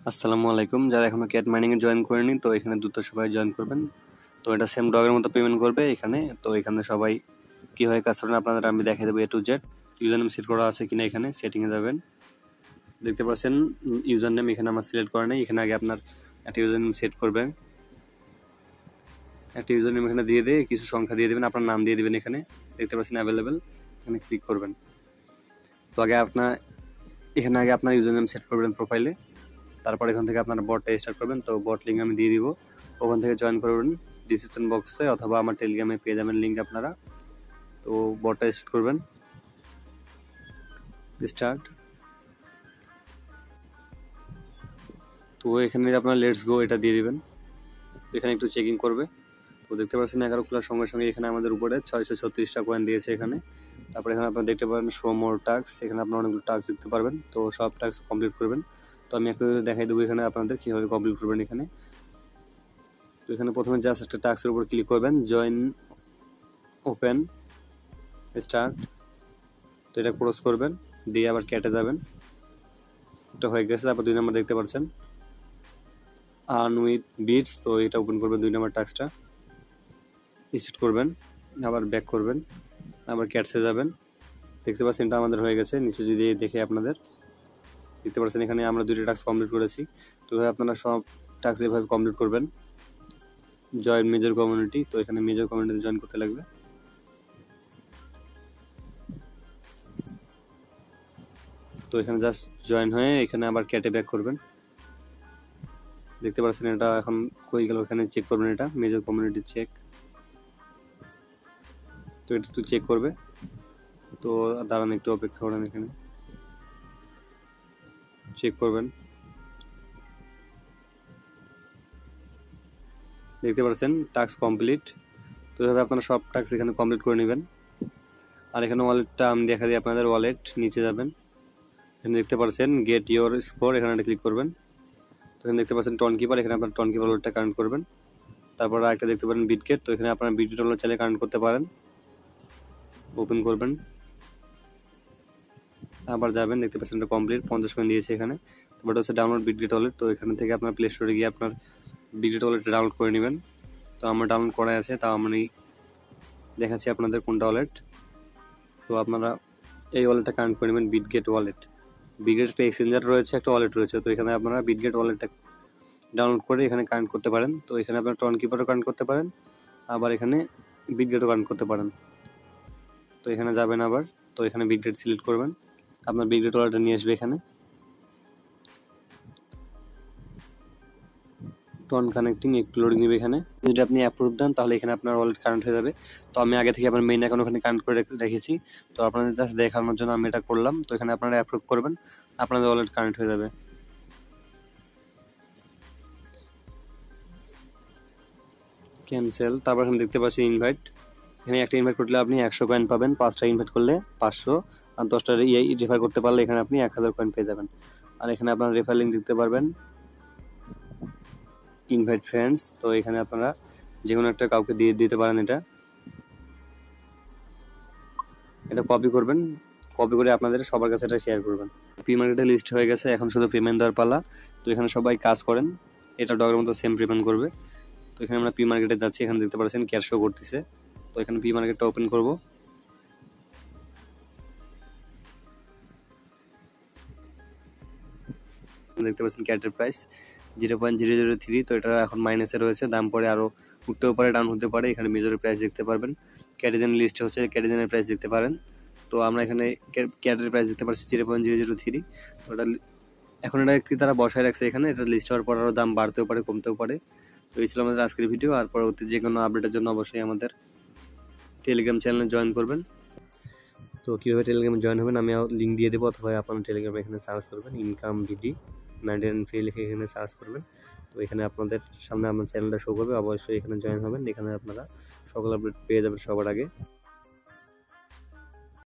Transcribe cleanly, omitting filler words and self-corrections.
আসসালামু আলাইকুম। যারা এখনো ক্যাট মাইনিং এ জয়েন করেনি তো এখানে দ্রুত সবাই জয়েন করবেন। তো এটা সেম ডগের মতো পেমেন্ট করবে এখানে। তো এখানে সবাই কিভাবে কাজ করবেন আপনাদের আমি দেখিয়ে দেবো A to Z। User name set করা আছে কিনা এখানে সেটিং এ যাবেন। দেখতে পাচ্ছেন ইউজার নেম এখানে আমার সিলেক্ট করা নেই। এখানে আগে আপনার একটা ইউজার নেম সেট করবেন। একটা ইউজার নেম এখানে দিয়ে কিছু সংখ্যা দিয়ে দেবেন, আপনার নাম দিয়ে দিবেন এখানে। দেখতে পাচ্ছেন অ্যাভেলেবেল, এখানে ক্লিক করবেন। তো আগে আপনার ইউজার নেম সেট করবেন প্রোফাইলে। তারপর এখান থেকে আপনারা বটটা স্টার্ট করবেন। তো বট লিঙ্ক আমি দিয়ে দিব, ওখান থেকে জয়েন করবেন ডিসক্রিপশন বক্সে অথবা আমার টেলিগ্রামে পেয়ে যাবেন লিঙ্ক আপনারা। তো বটটা স্টার্ট করবেন, স্টার্ট। তো এখানে আপনারা লেটস গো এটা দিয়ে দিবেন। তো এখানে একটু চেকিং করবে। তো দেখতে পাচ্ছেন 11 খোলার সঙ্গে সঙ্গে এখানে আমাদের উপরে 636টা কয়েন দিয়েছে এখানে। তারপর এখানে আপনারা দেখতে পাবেন শো মোর টাস্ক, এখানে আপনারা অনেকগুলো টাস্ক দেখতে পারবেন। তো সব টাস্ক কমপ্লিট করবেন। তো আমি একটু দেখাই দেবো এখানে আপনাদের কীভাবে কমপ্লিট করবেন এখানে। তো এখানে প্রথমে জাস্ট একটা টাস্কের উপর ক্লিক করবেন, জয়েন, ওপেন, স্টার্ট। তো এটা ক্রস করবেন, দিয়ে আবার কেটে যাবেন। এটা হয়ে গেছে। তারপর 2 নম্বর দেখতে পাচ্ছেন আর্ন উইথ বিটস। তো এটা ওপেন করবেন 2 নম্বর টাস্কটা, স্টার্ট করবেন, আবার ব্যাক করবেন, আবার ক্যাটসে যাবেন। দেখতে পাচ্ছেন এটা আমাদের হয়ে গেছে। নিচে যদি দেখে আপনাদের দেখতে পাচ্ছেন এখানে আমরা 2টা টাস্ক কমপ্লিট করেছি। তো আপনারা সব টাস্ক এভাবে কমপ্লিট করবেন। জয়েন মেজর কমিউনিটি, তো এখানে মেজর কমিউনিটিতে জয়েন করতে লাগবে। তো এখানে জাস্ট জয়েন হয়ে এখানে আবার ক্যাটে ব্যাক করবেন। দেখতে পাচ্ছেন এটা এখন কই গেল, এখানে চেক করবেন, এটা মেজর কমিউনিটি চেক। তো এটা একটু চেক করবে। তো দাঁড়ান একটু অপেক্ষা করেন, এখানে চেক করবেন। দেখতে পাচ্ছেন টাস্ক কমপ্লিট। তো এভাবে আপনারা সব টাস্ক এখানে কমপ্লিট করে নেবেন। আর এখানে ওয়ালেটটা আমি দেখা দিই আপনাদের। ওয়ালেট নিচে যাবেন, এখানে দেখতে পাচ্ছেন গেট ইওর স্কোর, এখানে ক্লিক করবেন। তো এখানে দেখতে পাচ্ছেন টন কিপার, এখানে আপনার টন কিপার ওয়ালেটটা কানেক্ট করবেন। তারপর আরেকটা দেখতে পারেন বিটগেট, তো এখানে আপনারা বিটগেট ওয়ালেট চাইলে কানেক্ট করতে পারেন। ওপেন করবেন, আবার যাবেন, দেখতে পাচ্ছেন এটা কমপ্লিট, 50 কয়েন দিয়েছে এখানে। তারপর হচ্ছে ডাউনলোড বিটগেট ওয়ালেট। তো এখান থেকে আপনার প্লে স্টোরে গিয়ে আপনার বিটগেট ওয়ালেট ডাউনলোড করে নেবেন। তো আমার ডাউনলোড করা আছে, তাও আমি দেখাচ্ছি আপনাদের কোনটা ওয়ালেট। তো আপনারা এই ওয়ালেটটা কানেক্ট করে নেবেন, বিটগেট ওয়ালেট। বিটগেট একটা এক্সচেঞ্জার রয়েছে, একটা ওয়ালেট রয়েছে। তো এখানে আপনারা বিটগেট ওয়ালেটটা ডাউনলোড করে এখানে কানেক্ট করতে পারেন। তো এখানে আপনারা টন কিপারও কানেক্ট করতে পারেন, আবার এখানে বিটগেটও কানেক্ট করতে পারেন। তো এখানে যাবেন আবার, তো এখানে বিটগেট সিলেক্ট করবেন, আপনার বিটগেট ওয়ালেটটা নিয়ে আসবে এখানে। টন কানেক্টিং একটু লোডিং নেবে এখানে। যদি আপনি অ্যাপ্রুভ দেন তাহলে এখানে আপনার ওয়ালেট কানেক্ট হয়ে যাবে। তো আমি আগে থেকে আমার মেইন অ্যাকাউন্ট ওখানে কানেক্ট করে রেখেছি। তো আপনাদের জাস্ট দেখানোর জন্য আমি এটা করলাম। তো এখানে আপনারা অ্যাপ্রুভ করবেন, আপনাদের ওয়ালেট কানেক্ট হয়ে যাবে। ক্যান্সেল। তারপর এখানে দেখতে পাচ্ছি ইনভাইট, এখানে একটা ইনভাইট করলে আপনি 100 কয়েন পাবেন, 5টা ইনভাইট করলে 500, আর 10টা রেফার করতে পারলে এখানে আপনি 1000 কয়েন পেয়ে যাবেন। আর এখানে আপনার রেফার লিঙ্ক দিতে পারবেন, ইনভাইট ফ্রেন্ডস। তো এখানে আপনারা যে কোনো একটা কাউকে দিয়ে দিতে পারেন। এটা কপি করবেন, কপি করে আপনাদের সবার কাছে এটা শেয়ার করবেন। প্রি মার্কেটে লিস্ট হয়ে গেছে, এখন শুধু পেমেন্ট দেওয়ার পালা। তো এখানে সবাই কাজ করেন, এটা ডগের মতো সেম পেমেন্ট করবে। তো এখানে আমরা প্রি মার্কেটে যাচ্ছি, এখানে দেখতে পাচ্ছেন ক্যাশ শো করতেছে। তো এখানে প্রি মার্কেটটা ওপেন করব। দেখতে পাচ্ছেন ক্যাটের প্রাইস 0.003। তো এটা এখন মাইনাসে রয়েছে, দাম পরে আরো উঠতেও পারে, ডাউন হতে পারে। এখানে মেজরের প্রাইস দেখতে পারবেন, ক্যাটিজেন লিস্ট হচ্ছে, ক্যাটিজেনের প্রাইস দেখতে পারেন। তো আমরা এখানে ক্যাটের প্রাইস দেখতে পাচ্ছি 0.003। তো এটা এখন এটা একটি তারা বসায় রাখছে এখানে, এটা লিস্ট হওয়ার পর আরও দাম বাড়তেও পারে, কমতেও পারে। তো এই ছিল আমাদের আজকের ভিডিও। আর পরবর্তী যে কোনো আপডেটের জন্য অবশ্যই আমাদের টেলিগ্রাম চ্যানেলে জয়েন করবেন। তো কীভাবে টেলিগ্রামে জয়েন হবেন আমি লিঙ্ক দিয়ে দেবো, অথবা আপনার টেলিগ্রামে এখানে সার্চ করবেন ইনকাম ভিডি 99 লিখে এখানে সার্চ করবেন। তো এখানে আপনাদের সামনে আমার চ্যানেলটা শো করবে, অবশ্যই এখানে জয়েন হবেন। এখানে আপনারা সকল আপডেট পেয়ে যাবেন সবার আগে।